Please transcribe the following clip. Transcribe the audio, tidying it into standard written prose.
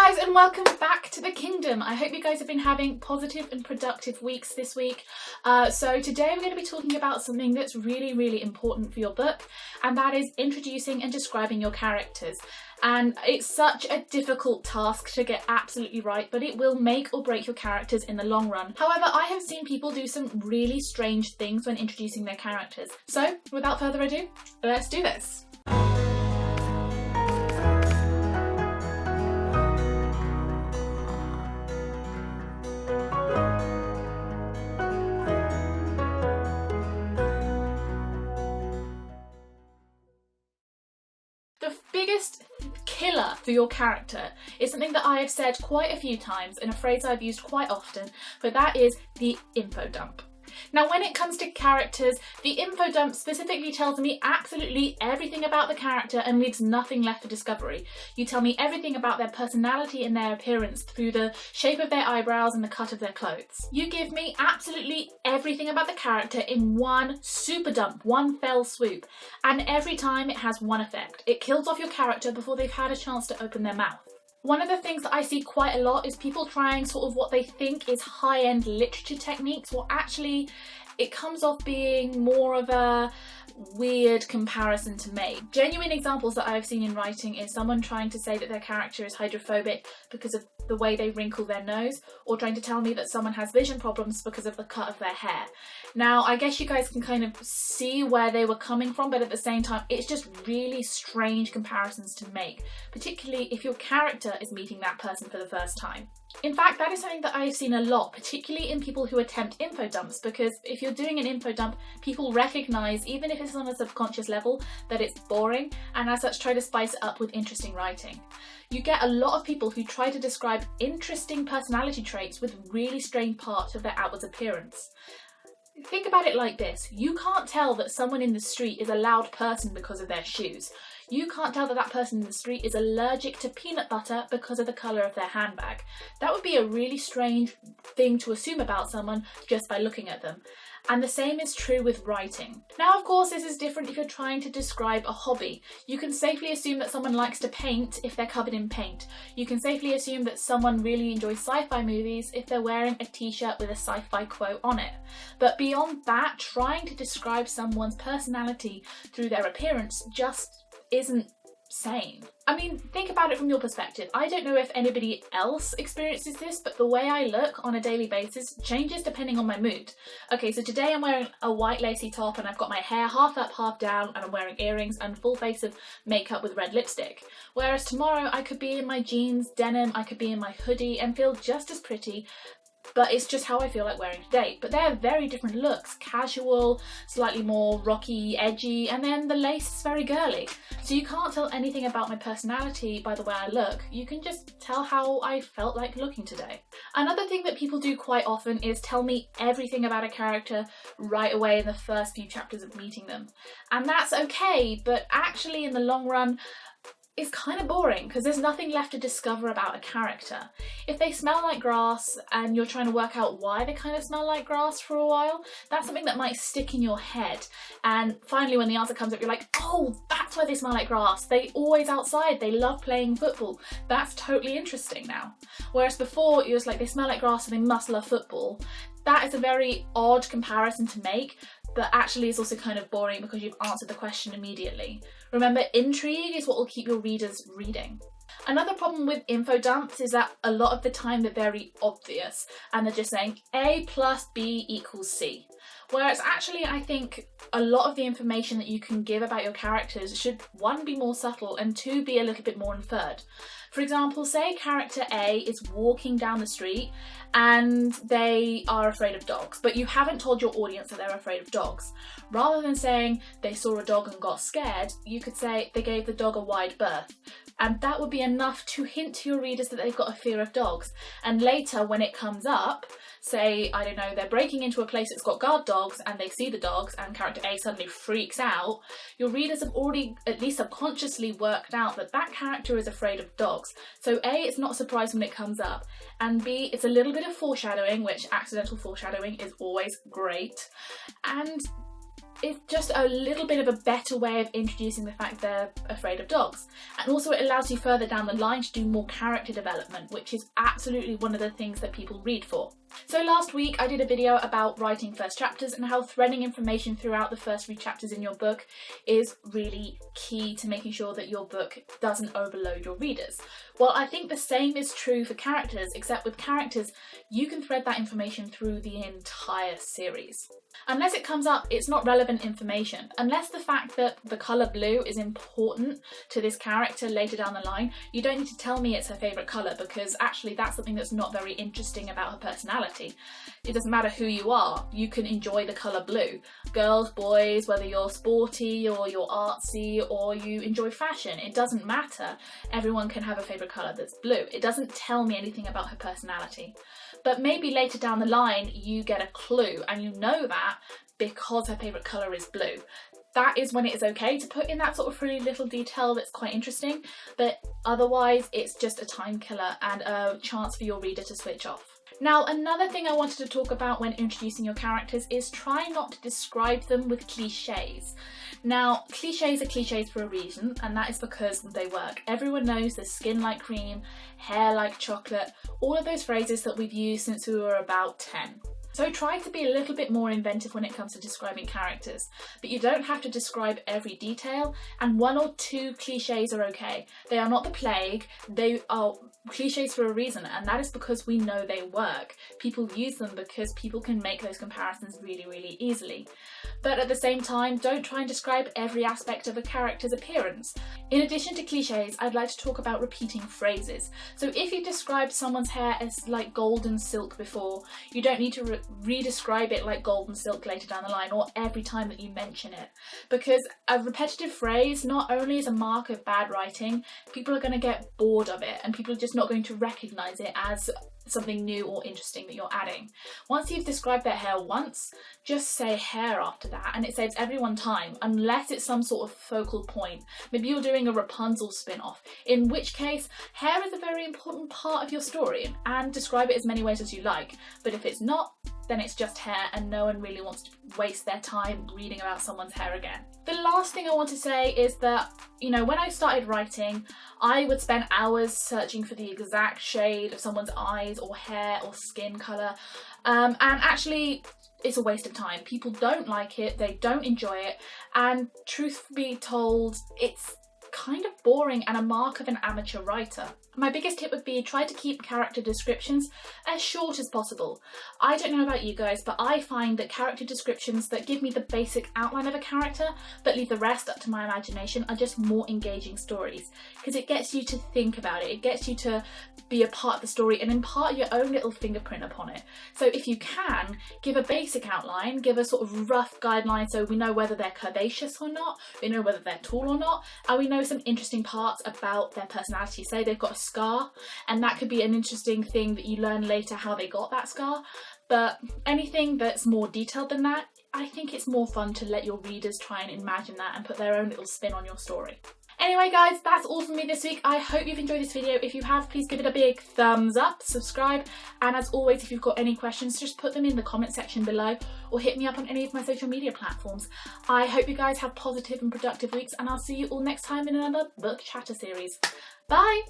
guys, and welcome back to the kingdom. I hope you guys have been having positive and productive weeks this week. So today we're going to be talking about something that's really important for your book, and that is introducing and describing your characters. And it's such a difficult task to get absolutely right, but it will make or break your characters in the long run. However, I have seen people do some really strange things when introducing their characters. So without further ado, let's do this. The biggest killer for your character is something that I have said quite a few times and a phrase I've used quite often, but that is the info dump. Now, when it comes to characters, the info dump specifically tells me absolutely everything about the character and leaves nothing left for discovery. You tell me everything about their personality and their appearance through the shape of their eyebrows and the cut of their clothes. You give me absolutely everything about the character in one super dump, one fell swoop, and every time it has one effect. It kills off your character before they've had a chance to open their mouth. One of the things that I see quite a lot is people trying sort of what they think is high-end literature techniques, well actually it comes off being more of a weird comparison to make. Genuine examples that I've seen in writing is someone trying to say that their character is hydrophobic because of the way they wrinkle their nose, or trying to tell me that someone has vision problems because of the cut of their hair. Now, I guess you guys can kind of see where they were coming from, but at the same time, it's just really strange comparisons to make, particularly if your character is meeting that person for the first time. In fact, that is something that I've seen a lot, particularly in people who attempt info dumps, because if you're doing an info dump, people recognise, even if it's on a subconscious level, that it's boring, and as such try to spice it up with interesting writing. You get a lot of people who try to describe interesting personality traits with really strange parts of their outward appearance. Think about it like this: you can't tell that someone in the street is a loud person because of their shoes. You can't tell that that person in the street is allergic to peanut butter because of the colour of their handbag. That would be a really strange thing to assume about someone just by looking at them. And the same is true with writing. Now, of course, this is different if you're trying to describe a hobby. You can safely assume that someone likes to paint if they're covered in paint. You can safely assume that someone really enjoys sci-fi movies if they're wearing a t-shirt with a sci-fi quote on it. But beyond that, trying to describe someone's personality through their appearance just isn't sane. I mean, think about it from your perspective. I don't know if anybody else experiences this, but the way I look on a daily basis changes depending on my mood. Okay, so today I'm wearing a white lacy top and I've got my hair half up, half down, and I'm wearing earrings and full face of makeup with red lipstick. Whereas tomorrow I could be in my jeans, denim, I could be in my hoodie and feel just as pretty, but it's just how I feel like wearing today. But they're very different looks: casual, slightly more rocky, edgy, and then the lace is very girly. So you can't tell anything about my personality by the way I look. You can just tell how I felt like looking today. Another thing that people do quite often is tell me everything about a character right away in the first few chapters of meeting them. And that's okay, but actually in the long run, it's kind of boring because there's nothing left to discover about a character. If they smell like grass and you're trying to work out why they kind of smell like grass for a while, that's something that might stick in your head. And finally, when the answer comes up, you're like, oh, that's why they smell like grass. They always outside, they love playing football. That's totally interesting now. Whereas before, you're just like, they smell like grass and they must love football. That is a very odd comparison to make, but actually is also kind of boring because you've answered the question immediately. Remember, intrigue is what will keep your readers reading. Another problem with info dumps is that a lot of the time they're very obvious and they're just saying A plus B equals C. Whereas actually I think a lot of the information that you can give about your characters should, one, be more subtle, and two, be a little bit more inferred. For example, say character A is walking down the street and they are afraid of dogs, but you haven't told your audience that they're afraid of dogs. Rather than saying they saw a dog and got scared, you could say they gave the dog a wide berth. And that would be enough to hint to your readers that they've got a fear of dogs. And later, when it comes up, say, I don't know, they're breaking into a place that's got guard dogs and they see the dogs and character A suddenly freaks out, your readers have already, at least subconsciously, worked out that that character is afraid of dogs. So A, it's not a surprise when it comes up, and B, it's a little bit of foreshadowing, which accidental foreshadowing is always great. And it's just a little bit of a better way of introducing the fact they're afraid of dogs. And also it allows you further down the line to do more character development, which is absolutely one of the things that people read for. So last week I did a video about writing first chapters and how threading information throughout the first 3 chapters in your book is really key to making sure that your book doesn't overload your readers. Well, I think the same is true for characters, except with characters you can thread that information through the entire series. Unless it comes up, it's not relevant information. Unless the fact that the colour blue is important to this character later down the line, you don't need to tell me it's her favourite colour, because actually that's something that's not very interesting about her personality. It doesn't matter who you are, you can enjoy the colour blue. Girls, boys, whether you're sporty or you're artsy or you enjoy fashion, it doesn't matter. Everyone can have a favourite colour that's blue. It doesn't tell me anything about her personality. But maybe later down the line you get a clue and you know that because her favourite colour is blue. That is when it is okay to put in that sort of really little detail that's quite interesting, but otherwise it's just a time killer and a chance for your reader to switch off. Now, another thing I wanted to talk about when introducing your characters is try not to describe them with cliches. Now, cliches are cliches for a reason, and that is because they work. Everyone knows the skin like cream, hair like chocolate, all of those phrases that we've used since we were about 10. So try to be a little bit more inventive when it comes to describing characters, but you don't have to describe every detail, and 1 or 2 cliches are okay. They are not the plague, they are cliches for a reason, and that is because we know they work. People use them because people can make those comparisons really, really easily. But at the same time, don't try and describe every aspect of a character's appearance. In addition to cliches, I'd like to talk about repeating phrases. So if you described someone's hair as like golden silk before, you don't need to re-describe it like golden silk later down the line or every time that you mention it. Because a repetitive phrase not only is a mark of bad writing, people are going to get bored of it and people are just not going to recognise it as something new or interesting that you're adding. Once you've described their hair once, just say hair after that and it saves everyone time, unless it's some sort of focal point. Maybe you're doing a Rapunzel spin-off, in which case hair is a very important part of your story, and describe it as many ways as you like. But if it's not, then it's just hair and no one really wants to waste their time reading about someone's hair again. The last thing I want to say is that, you know, when I started writing, I would spend hours searching for the exact shade of someone's eyes or hair or skin colour, and actually it's a waste of time. People don't like it, they don't enjoy it, and truth be told, it's kind of boring and a mark of an amateur writer. My biggest tip would be try to keep character descriptions as short as possible. I don't know about you guys, but I find that character descriptions that give me the basic outline of a character but leave the rest up to my imagination are just more engaging stories, because it gets you to think about it, it gets you to be a part of the story and impart your own little fingerprint upon it. So if you can, give a basic outline, give a sort of rough guideline so we know whether they're curvaceous or not, we know whether they're tall or not, and we know some interesting parts about their personality. Say they've got a scar, and that could be an interesting thing that you learn later how they got that scar. But anything that's more detailed than that, I think it's more fun to let your readers try and imagine that and put their own little spin on your story. Anyway guys, that's all from me this week. I hope you've enjoyed this video. If you have, please give it a big thumbs up, subscribe, and as always, if you've got any questions, just put them in the comment section below or hit me up on any of my social media platforms. I hope you guys have positive and productive weeks, and I'll see you all next time in another book chatter series. Bye!